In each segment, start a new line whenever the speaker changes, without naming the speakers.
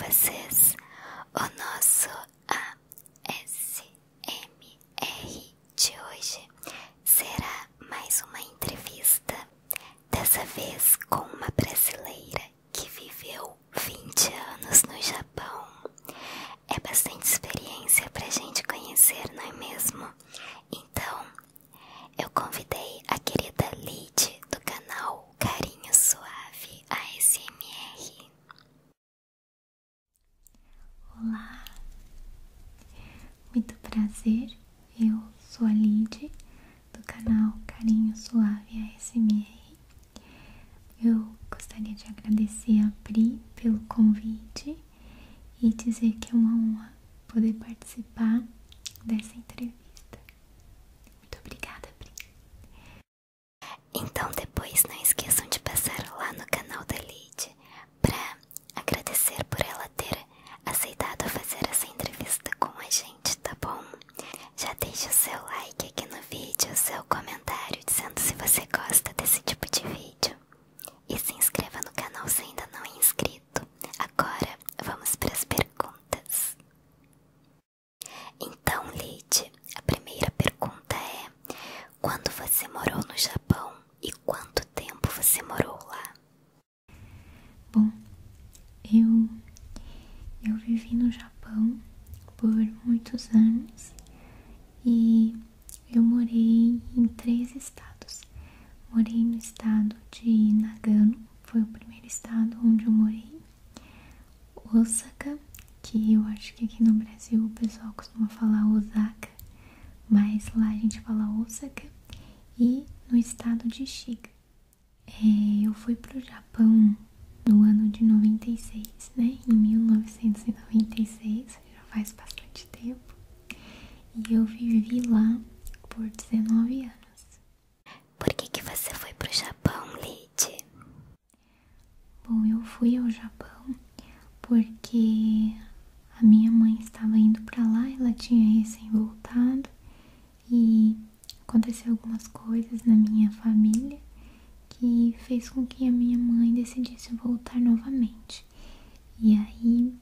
vocês o nosso ASMR de hoje. Será mais uma entrevista, dessa vez com uma brasileira que viveu 20 anos no Japão. É bastante experiência pra gente conhecer, não é mesmo? Então, eu convidei a querida Lid do canal Carinho Suave ASMR.
Olá, muito prazer, eu sou a Lid do canal Carinho Suave ASMR. Eu gostaria de agradecer a Pri pelo convite e dizer que é uma honra poder participar dessa entrevista. Muito obrigada, Pri.
Então depois não esqueçam de passar lá no canal da Lid pra agradecer por ela ter aceitado fazer essa entrevista com a gente, tá bom? Já deixa o seu like aqui no vídeo, o seu comentário dizendo se você gosta desse tipo de vídeo. E se inscreva no canal se ainda não é inscrito. Agora vamos para as perguntas. Então, Lid, a primeira pergunta é: quando você morou no Japão e quanto tempo você morou lá?
Bom, eu vivi no Japão por muitos anos e eu morei em 3 estados. Morei no estado de Nagano, foi o primeiro estado onde eu morei. Osaka, que eu acho que aqui no Brasil o pessoal costuma falar Osaka, mas lá a gente fala Osaka. E no estado de Shiga. Eu fui pro Japão no ano de 96, né? Em 1996, já faz bastante tempo. E eu vivi lá por 19 anos.
Por que você foi pro Japão, Lid?
Bom, eu fui ao Japão porque a minha mãe estava indo pra lá, ela tinha recém voltado e aconteceu algumas coisas na minha família que fez com que a minha mãe decidisse voltar novamente. E aí,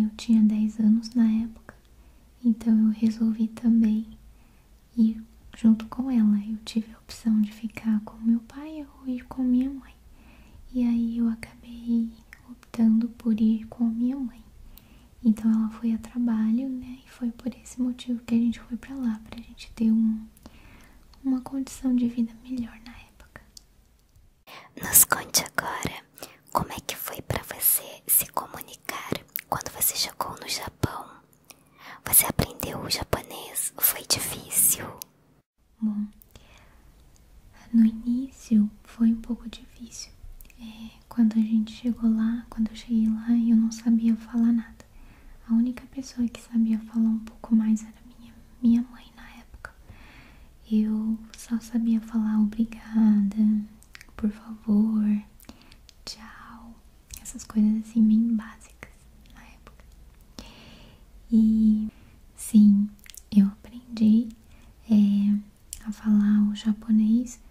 eu tinha 10 anos na época, então eu resolvi também ir junto com ela. Eu tive a opção de ficar com meu pai ou ir com minha mãe. E aí eu acabei optando por ir com minha mãe. Então ela foi a trabalho, né? E foi por esse motivo que a gente foi pra lá, pra gente ter uma condição de vida melhor na época.
Nos conte agora, como é que foi pra você se comunicar quando você chegou no Japão? Você aprendeu o japonês? Foi difícil?
Bom, no início foi um pouco difícil. Quando a gente chegou lá, quando eu cheguei lá, eu não sabia falar nada. A única pessoa que sabia falar um pouco mais era minha mãe na época. Eu só sabia falar obrigada, por favor, tchau, essas coisas assim bem básicas na época. E sim, eu aprendi a falar o japonês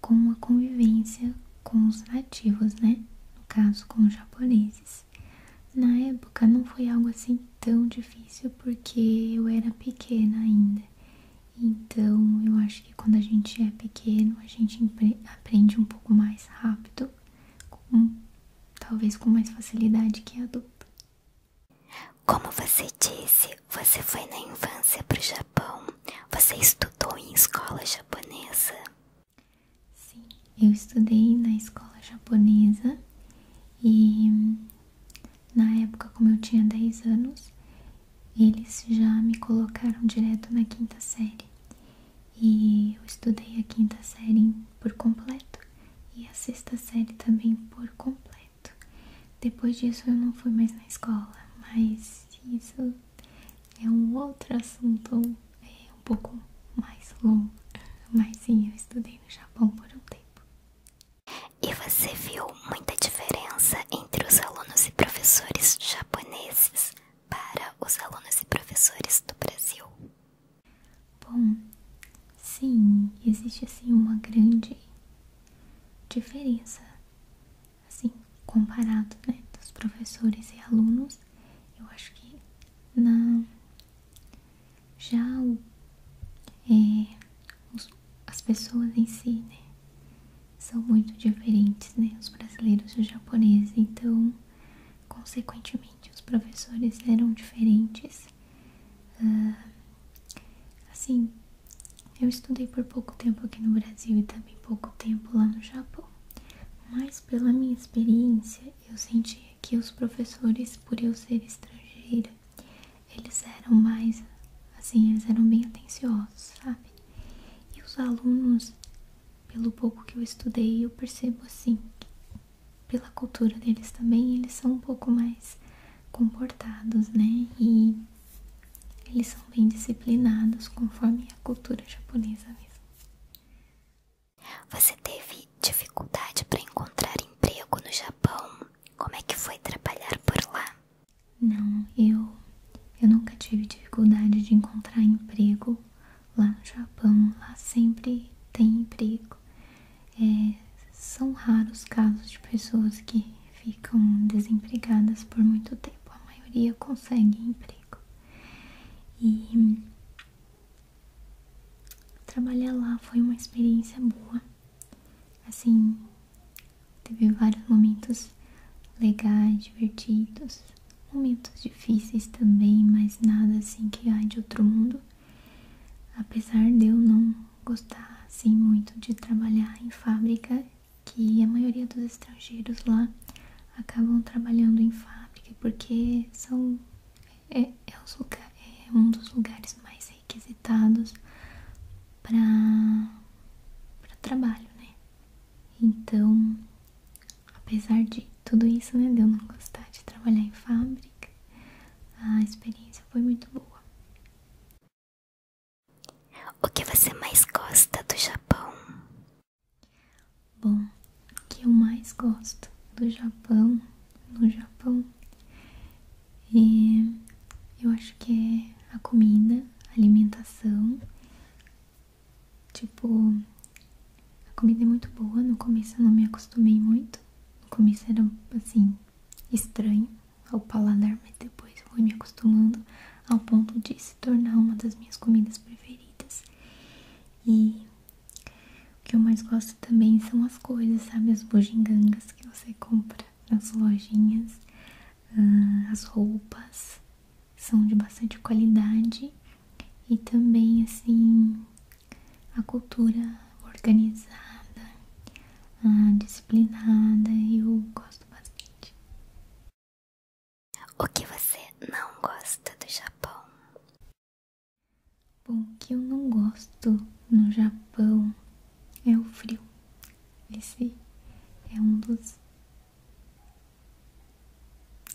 com a convivência com os nativos, né? No caso, com os japoneses. Na época não foi algo assim tão difícil porque eu era pequena ainda. Então eu acho que quando a gente é pequeno a gente aprende um pouco mais rápido, talvez com mais facilidade que adulto.
Como você disse, você foi na infância pro Japão. Você estudou em escola japonesa?
Sim, eu estudei na escola japonesa e na época, como eu tinha 10 anos, eles já me colocaram direto na 5ª série. E eu estudei a 5ª série por completo e a 6ª série também por completo. Depois disso eu não fui mais na escola, mas isso é um outro assunto, um pouco mais longo. Mas sim, eu estudei no Japão por um tempo.
E você viu muita diferença entre os alunos e professores japoneses para os alunos e professores do Brasil?
Bom, sim, existe assim uma grande diferença, assim, comparado, né, dos os professores e alunos. Eu acho que já as pessoas em si, né, são muito diferentes, né, os brasileiros e os japoneses, então, consequentemente, os professores eram diferentes. Assim, eu estudei por pouco tempo aqui no Brasil e também pouco tempo lá no Japão, mas pela minha experiência, eu sentia que os professores, por eu ser estrangeira, eles eram mais, assim, eles eram bem atenciosos, sabe? E os alunos, pelo pouco que eu estudei, eu percebo assim, que pela cultura deles também, eles são um pouco mais comportados, né? E eles são bem disciplinados, conforme a cultura japonesa mesmo.
Você teve dificuldade para encontrar emprego no Japão? Como é que foi trabalhar por lá?
Não, eu nunca tive dificuldade de encontrar emprego lá no Japão. Lá sempre tem emprego. São raros casos de pessoas que ficam desempregadas por muito tempo. A maioria consegue emprego. E trabalhar lá foi uma experiência boa. Assim, teve vários momentos legais, divertidos, momentos difíceis também, mas nada assim que ai de outro mundo. Apesar de eu não gostar assim muito de trabalhar em fábrica, que a maioria dos estrangeiros lá acabam trabalhando em fábrica porque é um dos lugares mais requisitados para trabalho, né? Então, apesar de tudo isso, né, de eu não gostar de trabalhar em fábrica, a experiência foi muito boa.
O que você mais gosta do Japão?
Bom, o que eu mais gosto do Japão, no Japão, eu acho que é a comida, a alimentação. Tipo, a comida é muito boa. No começo eu não me acostumei muito. No começo era, assim, estranho ao paladar, mas depois eu fui me acostumando ao ponto de se tornar uma das minhas comidas preferidas. E o que eu mais gosto também são as coisas, sabe? As bugigangas que você compra nas lojinhas. As roupas são de bastante qualidade. E também, assim, a cultura organizada, disciplinada, eu gosto bastante.
O que você não gosta do Japão?
Bom, o que eu não gosto no Japão é o frio. Esse é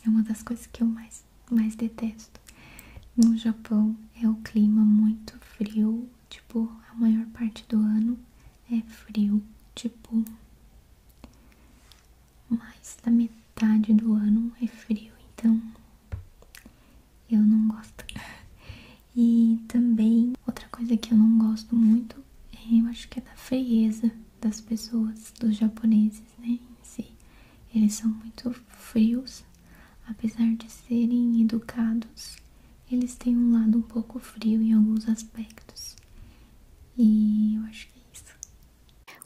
é uma das coisas que eu mais detesto. No Japão é o clima muito frio, tipo, a maior parte do ano é frio, tipo, mais da metade do ano é frio, então eu não gosto. E também, outra coisa que eu não gosto muito, eu acho que é da frieza das pessoas, dos japoneses, né, em si. Eles são muito frios, apesar de serem educados, eles têm um lado um pouco frio em alguns aspectos. E eu acho que é isso.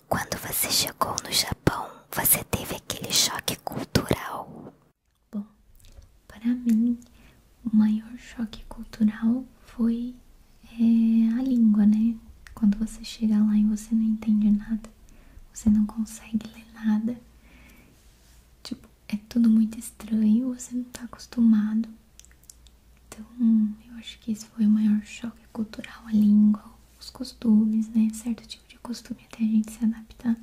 Quando você chegou no Japão, você teve aquele choque cultural?
Bom, para mim, o maior choque cultural foi a língua, né? Quando você chega lá e você não entende nada, você não consegue ler nada. Tipo, é tudo muito estranho, você não tá acostumado. Então, eu acho que esse foi o maior choque cultural, a língua, os costumes, né? Certo tipo de costume até a gente se adaptar.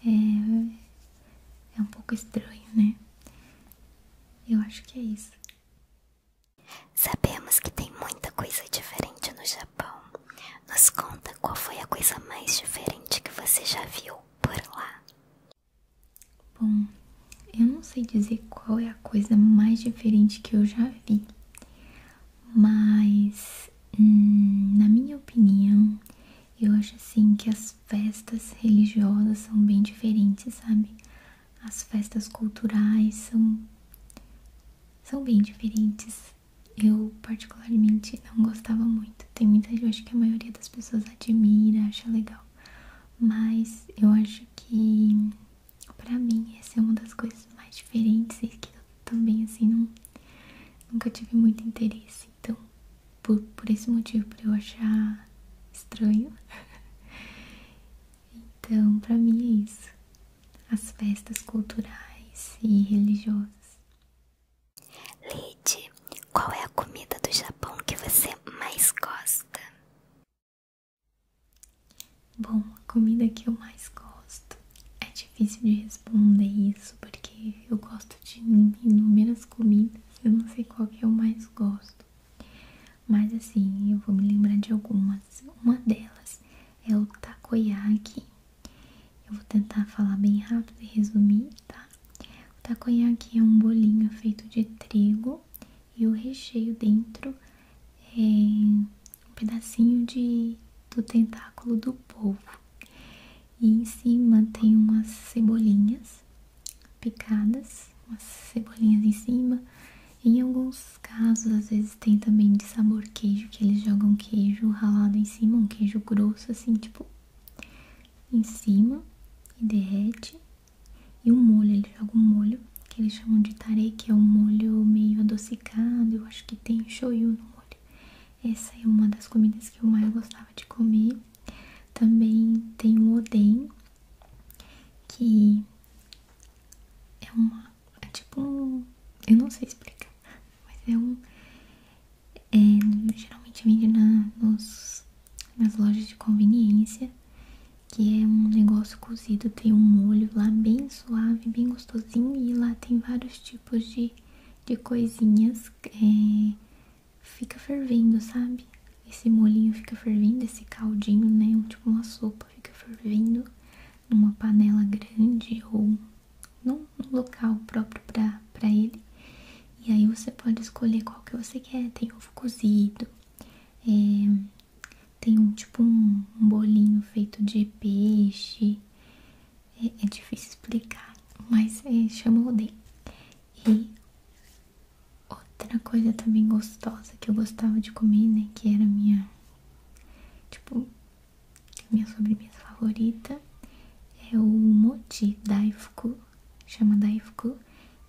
É um pouco estranho, né? Eu acho que é isso.
Sabemos que tem muita coisa diferente no Japão. Nos conta qual foi a coisa mais diferente que você já viu por lá.
Bom, eu não sei dizer qual é a coisa mais diferente que eu já vi, mas na minha opinião, eu acho assim que as festas religiosas são bem diferentes, sabe? As festas culturais são são bem diferentes. Eu particularmente não gostava muito. Tem muita gente, eu acho que a maioria das pessoas admira, acha legal. Mas eu acho que pra mim essa é uma das coisas mais diferentes e que eu também assim nunca tive muito interesse. Então, por esse motivo, pra eu achar estranho. Então, pra mim é isso. As festas culturais e religiosas.
Lid, qual é a comida do Japão que você mais gosta?
Bom, a comida que eu mais gosto. É difícil de responder isso, porque eu gosto de inúmeras comidas. Eu não sei qual que eu mais gosto. Mas assim, eu vou me lembrar de algumas. Uma delas é o takoyaki. Eu vou tentar falar bem rápido e resumir, tá? O takoyaki é um bolinho feito de trigo e o recheio dentro é um pedacinho do tentáculo do polvo. E em cima tem umas cebolinhas picadas, umas cebolinhas em cima. Em alguns casos, às vezes tem também de sabor queijo, que eles jogam queijo ralado em cima, um queijo grosso assim, tipo, em cima e derrete. E um molho, eles jogam um molho que eles chamam de tare, que é um molho meio adocicado. Eu acho que tem shoyu no molho. Essa é uma das comidas que eu mais gostava de comer. Também tem o oden, que é tipo um, eu não sei explicar, mas geralmente vende nas lojas de conveniência, que é um negócio cozido, tem um molho lá bem suave, bem gostosinho, e lá tem vários tipos de coisinhas, fica fervendo, sabe? Esse molhinho fica fervendo, esse caldinho, né? Tipo uma sopa, fica fervendo numa panela grande ou num local próprio pra ele. E aí você pode escolher qual que você quer. Tem ovo cozido, tem um bolinho feito de peixe. É difícil explicar, mas chama oden. E outra coisa também gostosa que eu gostava de comer, né, que era minha sobremesa favorita, é o mochi daifuku, chama daifuku,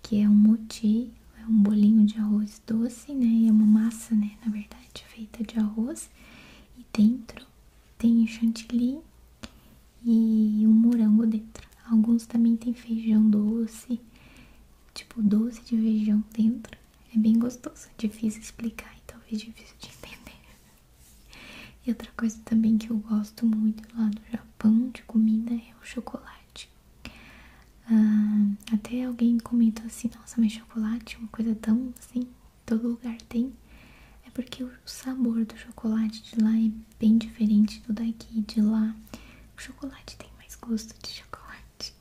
que é um mochi, é um bolinho de arroz doce, né, é uma massa, né, na verdade, feita de arroz, e dentro tem chantilly e um morango dentro. Alguns também tem feijão doce, tipo doce de feijão dentro. É bem gostoso, é difícil explicar e talvez difícil de entender. E outra coisa também que eu gosto muito lá do Japão de comida é o chocolate. Até alguém comentou assim, nossa, mas chocolate é uma coisa tão assim, todo lugar tem. É porque o sabor do chocolate de lá é bem diferente do daqui de lá. O chocolate tem mais gosto de chocolate.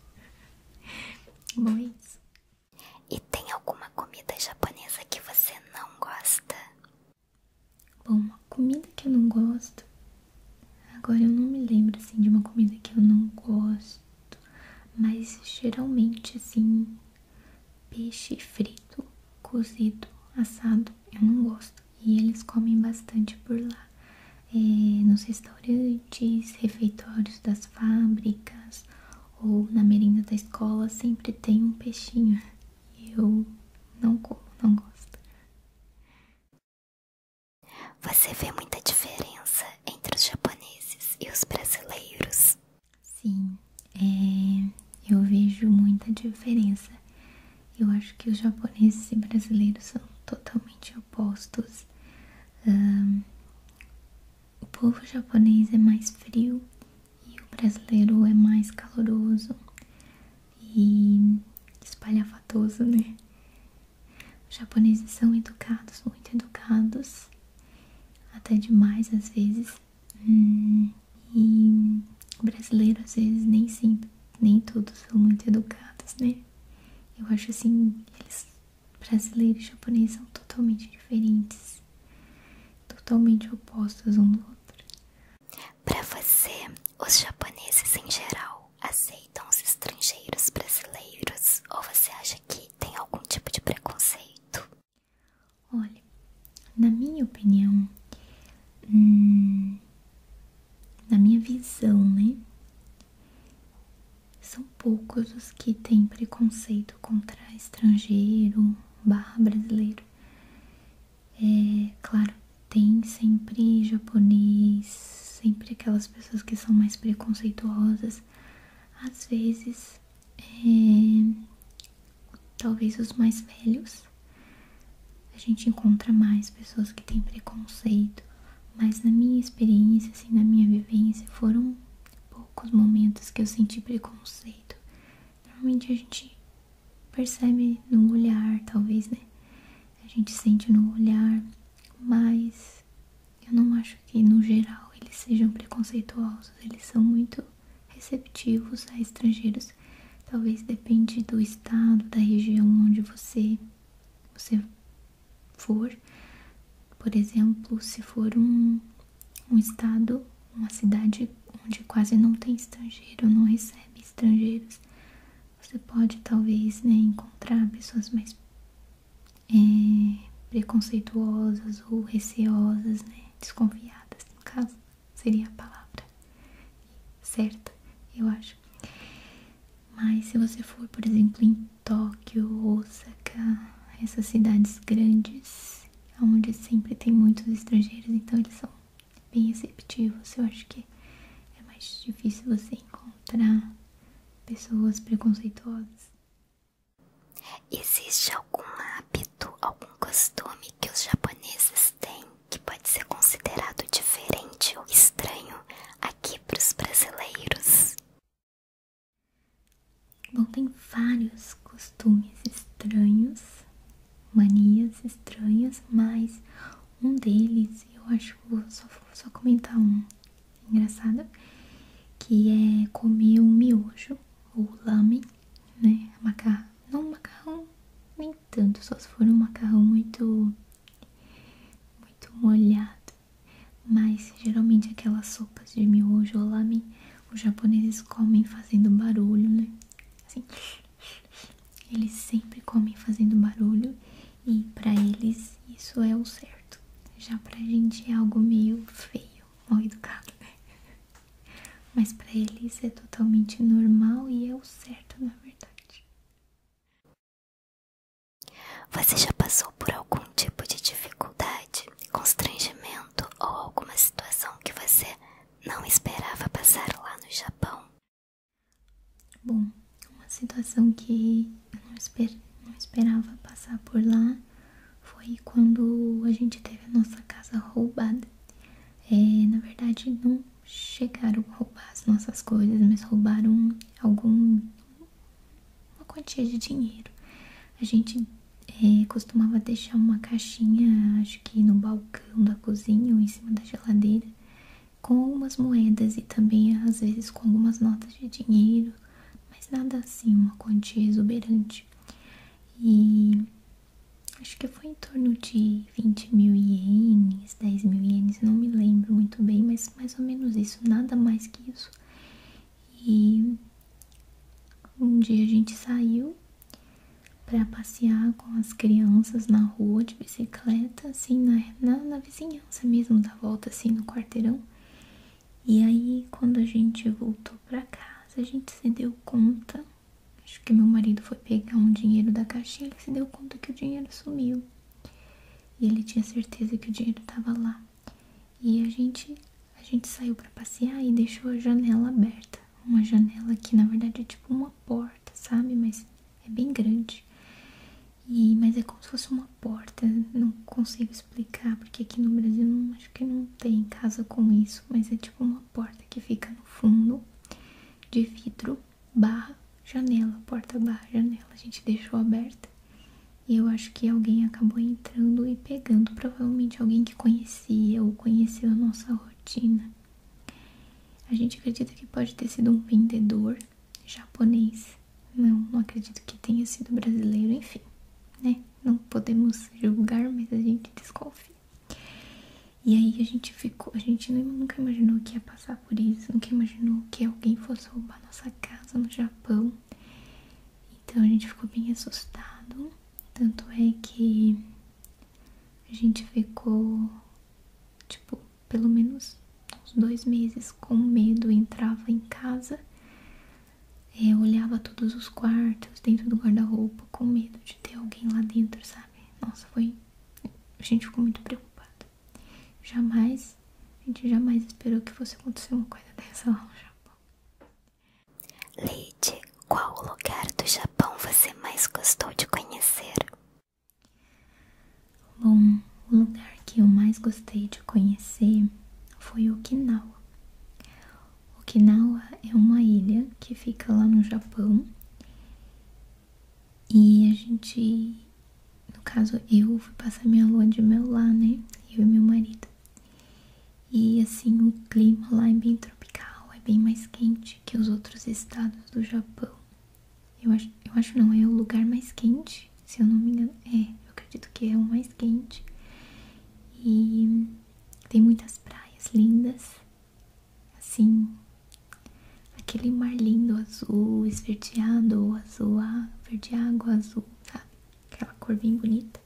Bom, é isso.
E tem alguma comida japonesa que você não gosta?
Bom, uma comida que eu não gosto. Agora eu não me lembro assim de uma comida que eu não gosto. Mas geralmente assim, peixe frito, cozido, assado, eu não gosto. E eles comem bastante por lá. Nos restaurantes, refeitórios das fábricas ou na merenda da escola sempre tem um peixinho. E eu não como, não gosto.
Você vê muita diferença entre os japoneses e os brasileiros?
Sim, eu vejo muita diferença. Eu acho que os japoneses e brasileiros são totalmente opostos. O povo japonês é mais frio e o brasileiro é mais caloroso e espalhafatoso, né? Os japoneses são educados, muito educados, até demais às vezes. E o brasileiro às vezes nem todos são muito educados, né? Eu acho assim, brasileiros e japoneses são totalmente diferentes, totalmente opostos um do outro.
Pra você, os japoneses em geral aceitam os estrangeiros brasileiros? Ou você acha que tem algum tipo de preconceito?
poucos os que têm preconceito contra estrangeiro barra brasileiro. Claro, tem sempre japonês, sempre aquelas pessoas que são mais preconceituosas. Às vezes, talvez os mais velhos, a gente encontra mais pessoas que têm preconceito, mas na minha experiência, assim, na minha vivência, foram poucos momentos que eu senti preconceito. Normalmente a gente percebe no olhar, talvez, né? A gente sente no olhar, mas eu não acho que no geral eles sejam preconceituosos. Eles são muito receptivos a estrangeiros. Talvez depende do estado, da região onde você for. Por exemplo, se for um estado, uma cidade onde quase não tem estrangeiro, não recebe estrangeiros, você pode talvez, né, encontrar pessoas mais preconceituosas ou receosas, né, desconfiadas, no caso, seria a palavra certa, eu acho. Mas se você for, por exemplo, em Tóquio, Osaka, essas cidades grandes, onde sempre tem muitos estrangeiros, então eles são bem receptivos. Eu acho que é mais difícil você encontrar pessoas preconceituosas.
Existe algum hábito, algum costume que os japoneses têm que pode ser considerado diferente ou estranho aqui para os brasileiros?
Bom, tem vários costumes estranhos, manias estranhas, mas um deles, eu acho que vou só comentar um engraçado, que é comer um miojo ou lamen, né? Não um macarrão, nem tanto, só se for um macarrão muito molhado. Mas geralmente aquelas sopas de miojo ou lamen, os japoneses comem fazendo barulho, né? Assim, eles sempre comem fazendo barulho e pra eles isso é o certo. Já pra gente é algo meio feio, mal educado, né? Mas pra eles é totalmente normal e é o certo, na verdade.
Você já passou por algum tipo de dificuldade, constrangimento ou alguma situação que você não esperava passar lá no Japão?
Bom, uma situação que eu não esperava passar por lá foi quando a gente teve a nossa casa roubada. Na verdade, não chegaram a roubar as nossas coisas, mas roubaram uma quantia de dinheiro. A gente costumava deixar uma caixinha, acho que no balcão da cozinha ou em cima da geladeira, com algumas moedas e também às vezes com algumas notas de dinheiro, mas nada assim, uma quantia exuberante. E acho que foi em torno de 20 mil ienes, 10 mil ienes, não me lembro muito bem, mas mais ou menos isso, nada mais que isso. E um dia a gente saiu pra passear com as crianças na rua de bicicleta, assim, na vizinhança mesmo, da volta, assim, no quarteirão. E aí, quando a gente voltou pra casa, a gente se deu conta, acho que meu marido foi pegar um dinheiro da caixinha, ele se deu conta que o dinheiro sumiu. E ele tinha certeza que o dinheiro tava lá. E a gente saiu pra passear e deixou a janela aberta. Uma janela que, na verdade, é tipo uma porta, sabe? Mas é bem grande. Mas é como se fosse uma porta, não consigo explicar, porque aqui no Brasil acho que não tem casa com isso, mas é tipo uma porta que fica no fundo de vidro barra janela, porta barra janela. A gente deixou aberta e eu acho que alguém acabou entrando e pegando, provavelmente alguém que conhecia ou conheceu a nossa rotina. A gente acredita que pode ter sido um vendedor japonês, não acredito que tenha sido brasileiro, enfim. Né? Não podemos julgar, mas a gente desconfia. E aí a gente nunca imaginou que ia passar por isso, nunca imaginou que alguém fosse roubar nossa casa no Japão. Então a gente ficou bem assustado. Tanto é que a gente ficou, tipo, pelo menos uns 2 meses com medo. Entrava em casa, Eu olhava todos os quartos dentro do guarda-roupa com medo de ter alguém lá dentro, sabe? Nossa, a gente ficou muito preocupada. A gente jamais esperou que fosse acontecer uma coisa dessa lá no Japão.
Lady, qual lugar do Japão você mais gostou de conhecer?
Bom, o lugar que eu mais gostei de conhecer foi Okinawa. Okinawa é uma ilha que fica lá no Japão. E a gente, no caso, eu fui passar minha lua de mel lá, né? Eu e meu marido. E assim, o clima lá é bem tropical, é bem mais quente que os outros estados do Japão. Eu acho não, é o lugar mais quente, se eu não me engano. Eu acredito que é o mais quente. E tem muitas praias lindas. Assim, aquele mar lindo, azul, esverdeado, azul, verde água, azul, sabe? Aquela cor bem bonita,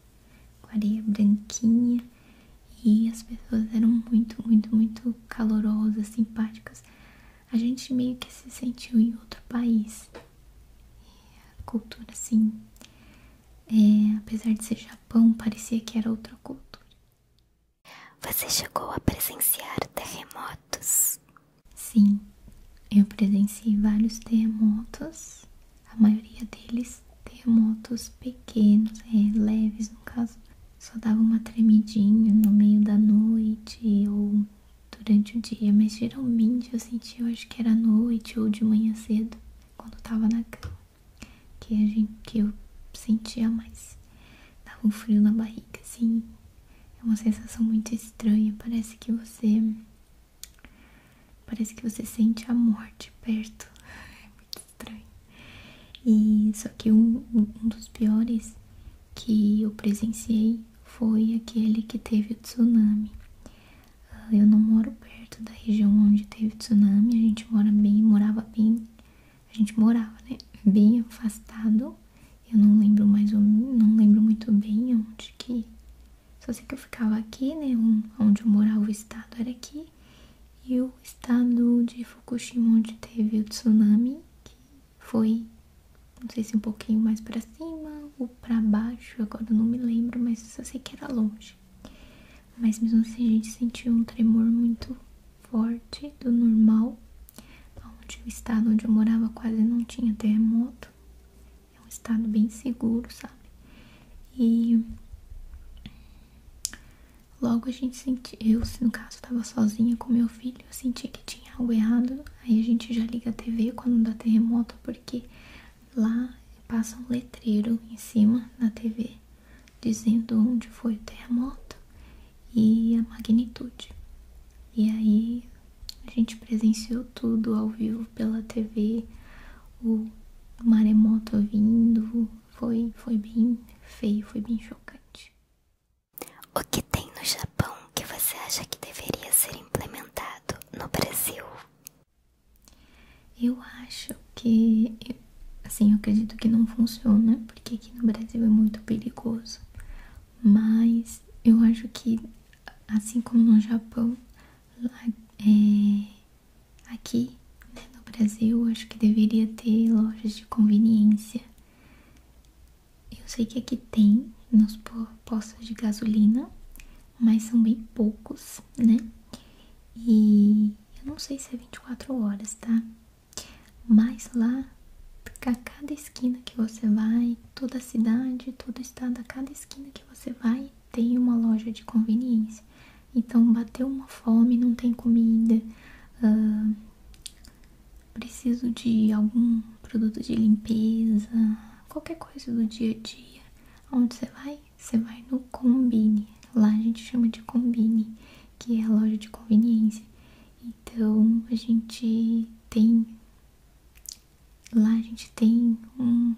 com areia branquinha. E as pessoas eram muito, muito, muito calorosas, simpáticas. A gente meio que se sentiu em outro país. E a cultura, assim, apesar de ser Japão, parecia que era outra cultura.
Você chegou a presenciar terremotos?
Sim, eu presenciei vários terremotos. A maioria deles terremotos pequenos, leves no caso. Só dava uma tremidinha no meio da noite ou durante o dia, mas geralmente eu sentia, eu acho que era à noite ou de manhã cedo, quando eu tava na cama, que eu sentia mais. Dava um frio na barriga, assim, é uma sensação muito estranha, parece que você sente a morte perto, é muito estranho. E só que um dos piores que eu presenciei foi aquele que teve o tsunami. Eu não moro perto da região onde teve tsunami, a gente morava, né, bem afastado. Eu não lembro não lembro muito bem onde que, só sei que eu ficava aqui, né, onde eu morava, o estado era aqui, e o estado de Fukushima, onde teve o tsunami, que foi, não sei se um pouquinho mais pra cima ou pra baixo, agora eu não me lembro, mas só sei que era longe. Mas mesmo assim a gente sentiu um tremor muito forte do normal, onde o estado onde eu morava quase não tinha terremoto. É um estado bem seguro, sabe? E logo a gente sentiu, eu no caso estava sozinha com meu filho, eu senti que tinha algo errado. Aí a gente já liga a TV quando dá terremoto, porque lá passa um letreiro em cima da TV dizendo onde foi o terremoto e a magnitude. E aí a gente presenciou tudo ao vivo pela TV, o maremoto vindo, foi bem feio, foi bem chocante.
O que tem no Japão que você acha que deveria ser implementado no Brasil?
Eu acho que, assim, eu acredito que não funciona, porque aqui no Brasil é muito perigoso. Mas eu acho que, assim como no Japão, aqui, né, no Brasil, eu acho que deveria ter lojas de conveniência. Eu sei que aqui tem nos postos de gasolina, mas são bem poucos, né? E eu não sei se é 24 horas, tá? Mas lá, a cada esquina que você vai, toda a cidade, todo o estado, a cada esquina que você vai, tem uma loja de conveniência. Então, bateu uma fome, não tem comida, preciso de algum produto de limpeza, qualquer coisa do dia a dia. Onde você vai? Você vai no Combini. Lá a gente chama de Combini, que é a loja de conveniência. Então, lá a gente tem um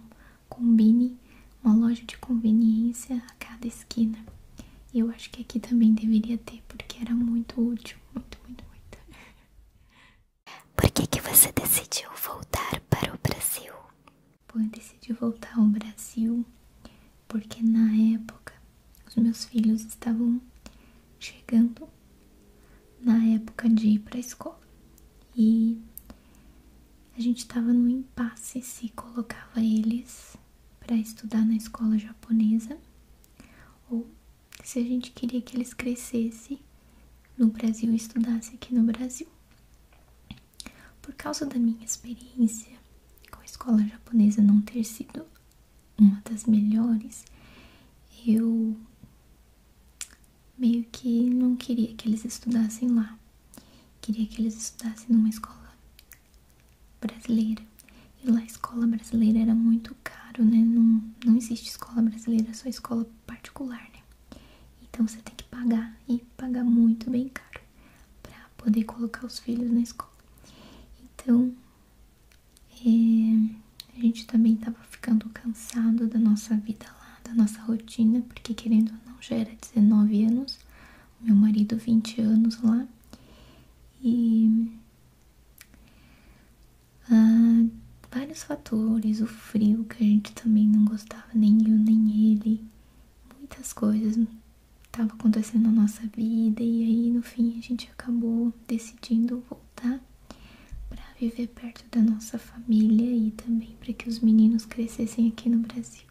Combini, uma loja de conveniência a cada esquina. E eu acho que aqui também deveria ter, porque era muito útil, muito, muito, muito.
Por que você decidiu voltar para o Brasil?
Bom, eu decidi voltar ao Brasil porque na época os meus filhos estavam chegando na época de ir para a escola. E a gente estava no impasse se colocava eles para estudar na escola japonesa ou se a gente queria que eles crescessem no Brasil e estudassem aqui no Brasil. Por causa da minha experiência com a escola japonesa não ter sido uma das melhores, eu meio que não queria que eles estudassem lá. Queria que eles estudassem numa escola brasileira. E lá a escola brasileira era muito caro, né? Não existe escola brasileira, é só escola particular, né? Então você tem que pagar e pagar muito bem caro pra poder colocar os filhos na escola. Então, a gente também tava ficando cansado da nossa vida lá, da nossa rotina, porque querendo ou não, já era 19 anos, o meu marido 20 anos lá. E vários fatores, o frio que a gente também não gostava, nem eu nem ele, muitas coisas estavam acontecendo na nossa vida e aí no fim a gente acabou decidindo voltar para viver perto da nossa família e também para que os meninos crescessem aqui no Brasil.